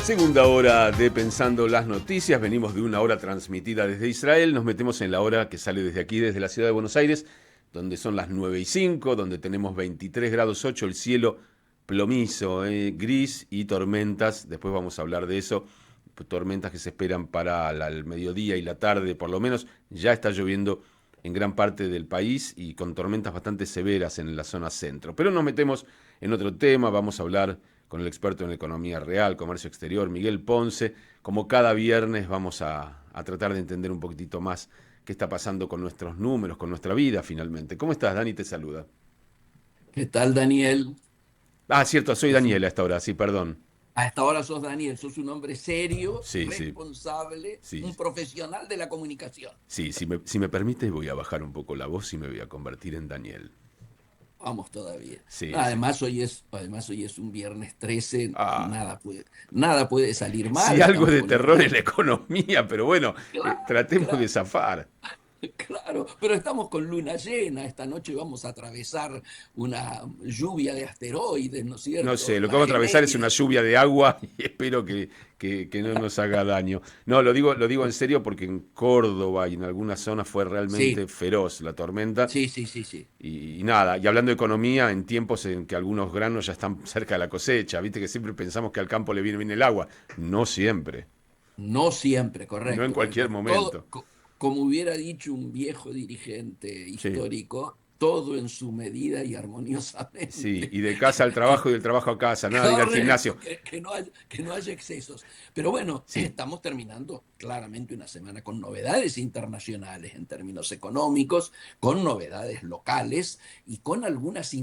Segunda hora de Pensando las Noticias. Venimos de una hora transmitida desde Israel. Nos metemos en la hora que sale desde aquí, desde la ciudad de Buenos Aires, donde son las 9:05, donde tenemos 23 grados 8, el cielo plomizo, gris y tormentas. Después vamos a hablar de eso. Tormentas que se esperan para el mediodía y la tarde, por lo menos. Ya está lloviendo en gran parte del país y con tormentas bastante severas en la zona centro. Pero nos metemos en otro tema. Vamos a hablar con el experto en economía real, comercio exterior, Miguel Ponce. Como cada viernes vamos a tratar de entender un poquitito más qué está pasando con nuestros números, con nuestra vida finalmente. ¿Cómo estás, Dani? Te saluda. ¿Qué tal, Daniel? Ah, cierto, soy Es Daniel un- a esta hora, sí, perdón. A esta hora sos Daniel, sos un hombre serio, Sí, sí, responsable, sí. un profesional de la comunicación. Sí, si me permites voy a bajar un poco la voz y me voy a convertir en Daniel. Vamos todavía. Sí, sí. Además hoy es un viernes 13, Ah, nada puede salir mal, sí, algo estamos de con los terror en la números. economía, pero bueno, Claro, tratemos de claro, zafar. claro, pero estamos con luna llena, esta noche vamos a atravesar una lluvia de asteroides, ¿no es No sé, cierto? lo que La vamos a atravesar es una Gemeida. lluvia de agua y espero que no nos haga daño. No, lo digo en serio porque en Córdoba y en algunas zonas fue realmente Sí, feroz la tormenta. sí, sí, sí, sí. Y nada, y hablando de economía, en tiempos en que algunos granos ya están cerca de la cosecha, viste que siempre pensamos que al campo le viene bien el agua. No siempre, No siempre, no en correcto, cualquier correcto. momento. Como hubiera dicho un viejo dirigente Sí, histórico, todo en su medida y sí, armoniosamente. y de casa al trabajo y del trabajo a casa, nada de ir al gimnasio. Correcto, que no haya excesos. Pero bueno, Sí, estamos terminando claramente una semana con novedades internacionales en términos económicos, con novedades locales y con algunas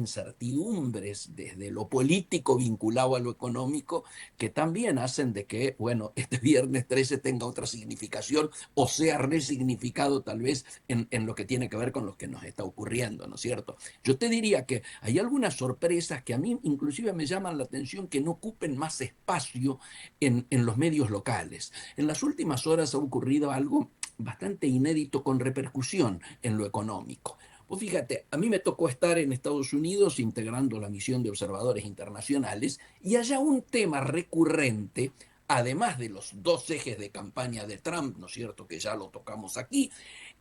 incertidumbres desde lo político vinculado a lo económico que también hacen de que, bueno, este viernes 13 tenga otra significación o sea resignificado tal vez en lo que tiene que ver con lo que nos está ocurriendo, ¿no es cierto? Yo te diría que hay algunas sorpresas que a mí inclusive me llaman la atención que no ocupen más espacio en los medios locales. En las últimas horas ha ocurrido algo bastante inédito con repercusión en lo económico. Pues fíjate, a mí me tocó estar en Estados Unidos integrando la misión de observadores internacionales y allá un tema recurrente, además de los dos ejes de campaña de Trump, ¿no es cierto?, que ya lo tocamos aquí,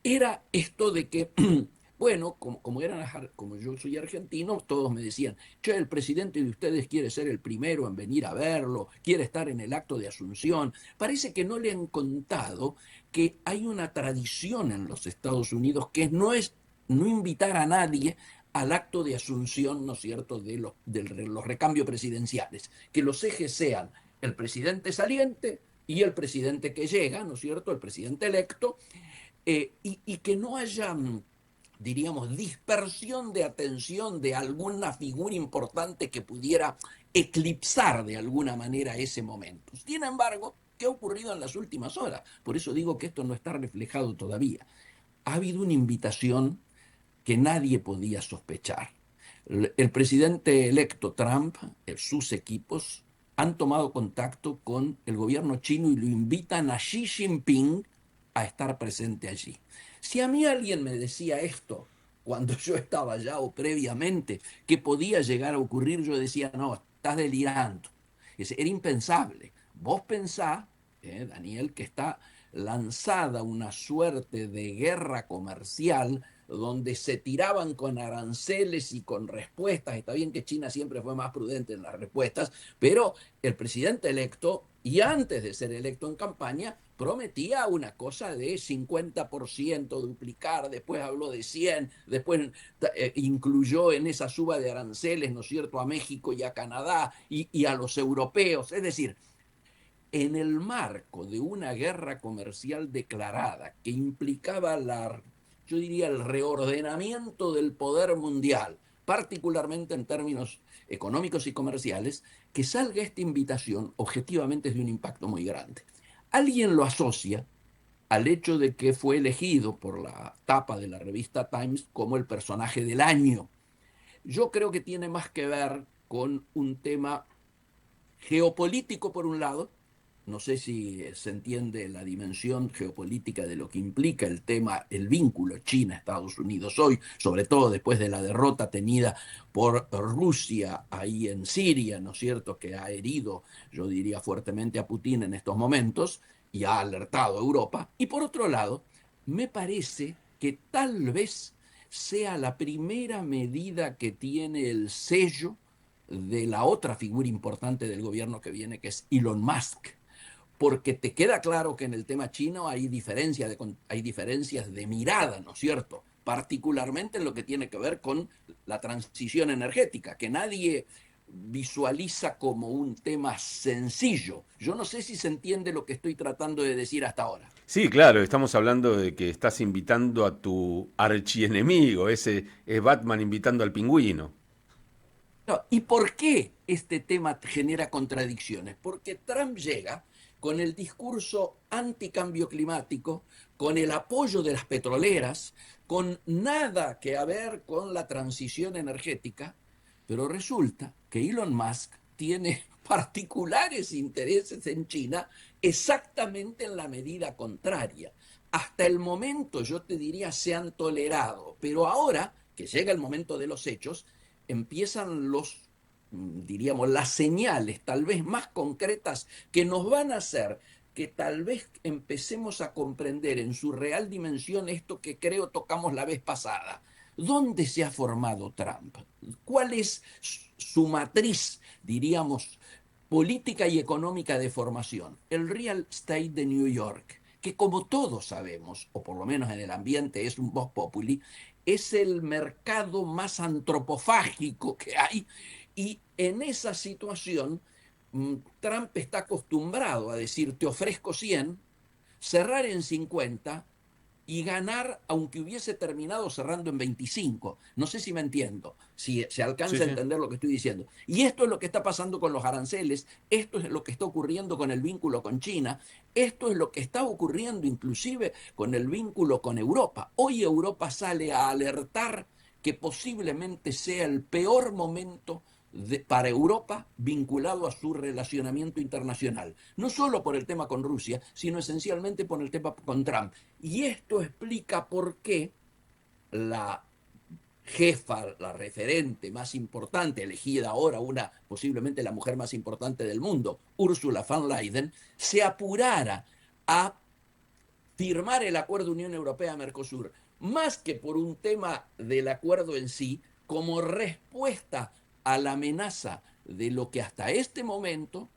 era esto de que bueno, como yo soy argentino, todos me decían, che, el presidente de ustedes quiere ser el primero en venir a verlo, quiere estar en el acto de Asunción. Parece que no le han contado que hay una tradición en los Estados Unidos que no es no invitar a nadie al acto de Asunción, ¿no es cierto?, de los recambios presidenciales, que los ejes sean el presidente saliente y el presidente que llega, ¿no es cierto?, el presidente electo, y que no haya, diríamos, dispersión de atención de alguna figura importante que pudiera eclipsar de alguna manera ese momento. Sin embargo, ¿qué ha ocurrido en las últimas horas? Por eso digo que esto no está reflejado todavía. Ha habido una invitación que nadie podía sospechar. El presidente electo Trump, sus equipos, han tomado contacto con el gobierno chino y lo invitan a Xi Jinping a estar presente allí. Si a mí alguien me decía esto cuando yo estaba allá o previamente, que podía llegar a ocurrir, yo decía, no, estás delirando. Era impensable. Vos pensás, Daniel, que está lanzada una suerte de guerra comercial donde se tiraban con aranceles y con respuestas. Está bien que China siempre fue más prudente en las respuestas, pero el presidente electo, y antes de ser electo en campaña, prometía una cosa de 50% duplicar, después habló de 100, después incluyó en esa suba de aranceles, ¿no es cierto?, a México y a Canadá y a los europeos. Es decir, en el marco de una guerra comercial declarada que implicaba yo diría, el reordenamiento del poder mundial, particularmente en términos económicos y comerciales, que salga esta invitación objetivamente es de un impacto muy grande. Alguien lo asocia al hecho de que fue elegido por la tapa de la revista Times como el personaje del año. Yo creo que tiene más que ver con un tema geopolítico por un lado, no sé si se entiende la dimensión geopolítica de lo que implica el tema, el vínculo China-Estados Unidos hoy, sobre todo después de la derrota tenida por Rusia ahí en Siria, ¿no es cierto?, que ha herido, yo diría, fuertemente a Putin en estos momentos y ha alertado a Europa. Y por otro lado, me parece que tal vez sea la primera medida que tiene el sello de la otra figura importante del gobierno que viene, que es Elon Musk, porque te queda claro que en el tema chino hay diferencias de mirada, ¿no es cierto? Particularmente en lo que tiene que ver con la transición energética, que nadie visualiza como un tema sencillo. Yo no sé si se entiende lo que estoy tratando de decir hasta ahora. Sí, claro, estamos hablando de que estás invitando a tu archienemigo, ese es Batman invitando al pingüino. No, ¿y por qué este tema genera contradicciones? Porque Trump llega con el discurso anticambio climático, con el apoyo de las petroleras, con nada que ver con la transición energética, pero resulta que Elon Musk tiene particulares intereses en China exactamente en la medida contraria. Hasta el momento, yo te diría, se han tolerado, pero ahora que llega el momento de los hechos, empiezan diríamos, las señales tal vez más concretas que nos van a hacer que tal vez empecemos a comprender en su real dimensión esto que creo tocamos la vez pasada. ¿Dónde se ha formado Trump? ¿Cuál es su matriz, diríamos, política y económica de formación? El real estate de New York, que como todos sabemos, o por lo menos en el ambiente es un vox populi, es el mercado más antropofágico que hay y en esa situación Trump está acostumbrado a decir te ofrezco 100, cerrar en 50 y ganar aunque hubiese terminado cerrando en 25. No sé si me entiendo, si se Sí, alcanza a sí. entender lo que estoy diciendo. Y esto es lo que está pasando con los aranceles, esto es lo que está ocurriendo con el vínculo con China, esto es lo que está ocurriendo inclusive con el vínculo con Europa. Hoy Europa sale a alertar que posiblemente sea el peor momento para Europa vinculado a su relacionamiento internacional. No solo por el tema con Rusia, sino esencialmente por el tema con Trump. Y esto explica por qué la jefa, la referente más importante, elegida ahora una posiblemente la mujer más importante del mundo, Ursula von der Leyen, se apurara a firmar el acuerdo Unión Europea-Mercosur, más que por un tema del acuerdo en sí, como respuesta a la amenaza de lo que hasta este momento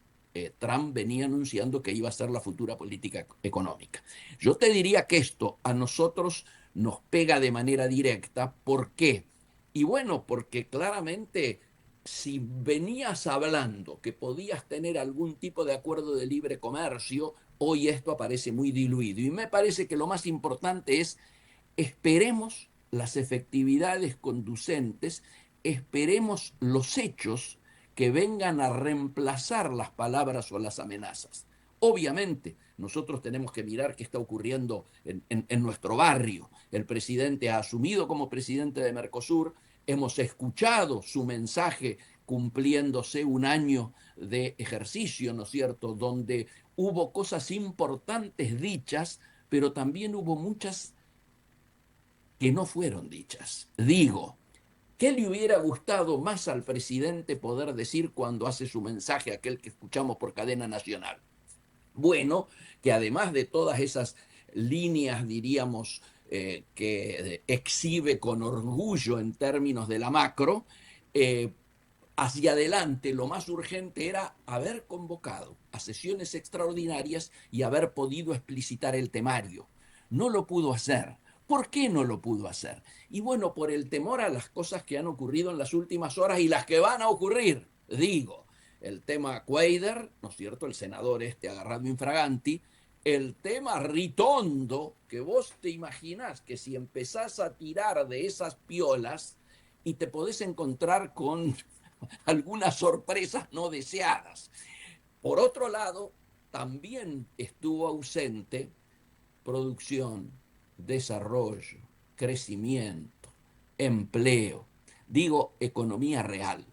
Trump venía anunciando que iba a ser la futura política económica. Yo te diría que esto a nosotros nos pega de manera directa. ¿Por qué? Y bueno, porque claramente si venías hablando que podías tener algún tipo de acuerdo de libre comercio, hoy esto aparece muy diluido. Y me parece que lo más importante es esperemos las efectividades conducentes, esperemos los hechos que vengan a reemplazar las palabras o las amenazas. Obviamente, nosotros tenemos que mirar qué está ocurriendo en nuestro barrio. El presidente ha asumido como presidente de Mercosur, hemos escuchado su mensaje cumpliéndose un año de ejercicio, ¿no es cierto?, donde hubo cosas importantes dichas, pero también hubo muchas que no fueron dichas. Digo, ¿qué le hubiera gustado más al presidente poder decir cuando hace su mensaje, aquel que escuchamos por cadena nacional? Bueno, que además de todas esas líneas, diríamos, que exhibe con orgullo en términos de la macro, eh, hacia adelante lo más urgente era haber convocado a sesiones extraordinarias y haber podido explicitar el temario. No lo pudo hacer. ¿Por qué no lo pudo hacer? Y bueno, por el temor a las cosas que han ocurrido en las últimas horas y las que van a ocurrir. Digo, el tema Cuader, ¿no es cierto? El senador este agarrado infraganti, el tema Ritondo, que vos te imaginás que si empezás a tirar de esas piolas y te podés encontrar con algunas sorpresas no deseadas. Por otro lado, también estuvo ausente producción, desarrollo, crecimiento, empleo, digo economía real.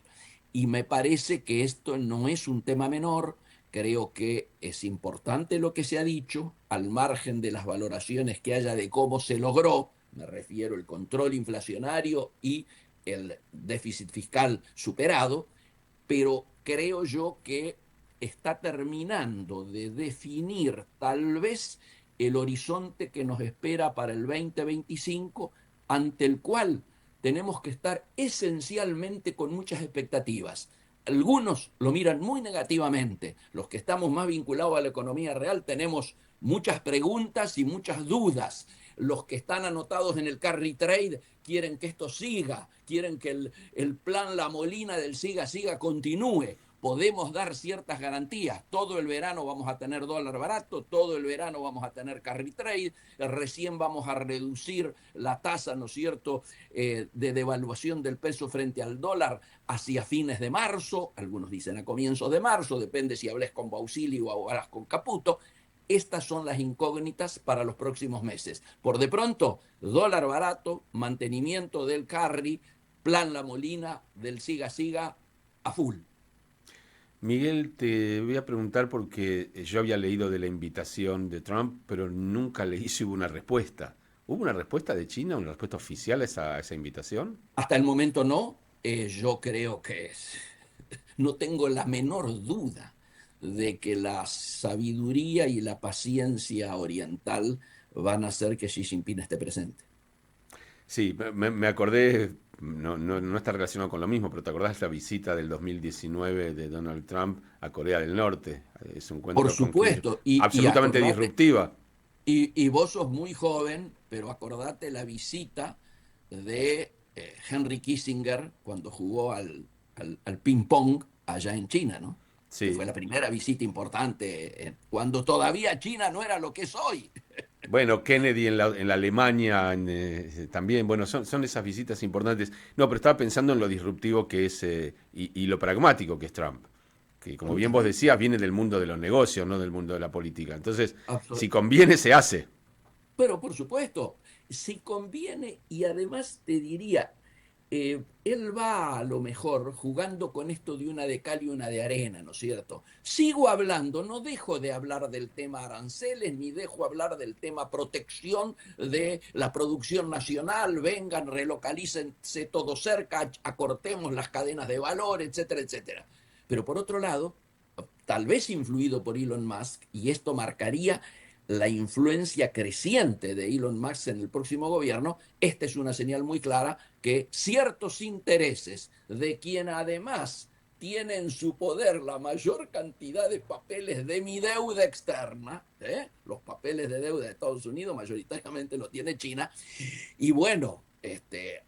Y me parece que esto no es un tema menor, Creo que es importante lo que se ha dicho, al margen de las valoraciones que haya de cómo se logró, me refiero al control inflacionario y el déficit fiscal superado, pero creo yo que está terminando de definir tal vez el horizonte que nos espera para el 2025, ante el cual tenemos que estar esencialmente con muchas expectativas. Algunos lo miran muy negativamente. Los que estamos más vinculados a la economía real tenemos muchas preguntas y muchas dudas. Los que están anotados en el carry trade quieren que esto siga, quieren que el plan La Molina del siga continúe. Podemos dar ciertas garantías. Todo el verano vamos a tener dólar barato, todo el verano vamos a tener carry trade, recién vamos a reducir la tasa, ¿no es cierto?, de devaluación del peso frente al dólar hacia fines de marzo, algunos dicen a comienzos de marzo, depende si hables con Bausili o hablas con Caputo. Estas son las incógnitas para los próximos meses. Por de pronto, dólar barato, mantenimiento del carry, plan La Molina del siga a full. Miguel, te voy a preguntar porque yo había leído de la invitación de Trump, pero nunca leí si hubo una respuesta. ¿Hubo una respuesta de China, una respuesta oficial a esa invitación? Hasta el momento no. Yo creo que no tengo la menor duda de que la sabiduría y la paciencia oriental van a hacer que Xi Jinping esté presente. Sí, me acordé, no está relacionado con lo mismo, pero ¿te acordás de la visita del 2019 de Donald Trump a Corea del Norte? Es un Por encuentro con supuesto, y absolutamente acordate, disruptiva. y vos sos muy joven, pero acordate la visita de Henry Kissinger cuando jugó al ping-pong allá en China, ¿no? Que fue Sí. la primera visita importante, cuando todavía China no era lo que es hoy. Bueno, Kennedy en la Alemania también, bueno, son esas visitas importantes. No, pero estaba pensando en lo disruptivo que es y lo pragmático que es Trump, que como bien vos Absolutamente. decías, viene del mundo de los negocios, no del mundo de la política. Entonces, si Absolutamente. conviene, se hace. Pero por supuesto, si conviene, y además te diría, él va a lo mejor jugando con esto de una de cal y una de arena, ¿no es cierto? Sigo hablando, no dejo de hablar del tema aranceles, ni dejo hablar del tema protección de la producción nacional, vengan, relocalícense todo cerca, acortemos las cadenas de valor, etcétera, etcétera. Pero por otro lado, tal vez influido por Elon Musk, y esto marcaría la influencia creciente de Elon Musk en el próximo gobierno, esta es una señal muy clara que ciertos intereses de quien además tiene en su poder la mayor cantidad de papeles de mi deuda externa, los papeles de deuda de Estados Unidos mayoritariamente lo tiene China, y bueno,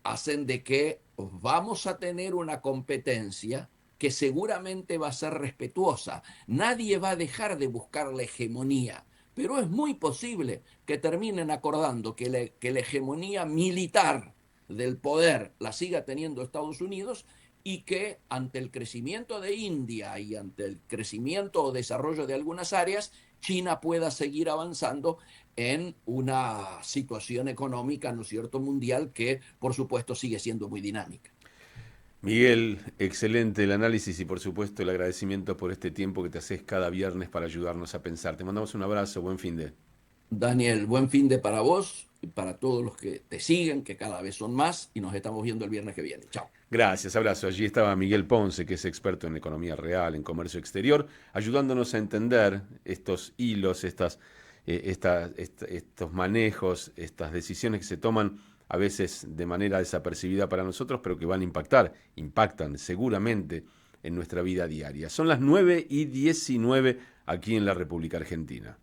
hacen de que vamos a tener una competencia que seguramente va a ser respetuosa. Nadie va a dejar de buscar la hegemonía, pero es muy posible que terminen acordando que la hegemonía militar del poder la siga teniendo Estados Unidos y que ante el crecimiento de India y ante el crecimiento o desarrollo de algunas áreas, China pueda seguir avanzando en una situación económica, ¿no es cierto?, mundial que, por supuesto, sigue siendo muy dinámica. Miguel, excelente el análisis y por supuesto el agradecimiento por este tiempo que te haces cada viernes para ayudarnos a pensar. Te mandamos un abrazo, buen fin de. Daniel, buen fin de para vos y para todos los que te siguen, que cada vez son más, y nos estamos viendo el viernes que viene. Chao. Gracias, abrazo. Allí estaba Miguel Ponce, que es experto en economía real, en comercio exterior, ayudándonos a entender estos hilos, estos manejos, estas decisiones que se toman a veces de manera desapercibida para nosotros, pero que van a impactan seguramente en nuestra vida diaria. Son las 9:19 aquí en la República Argentina.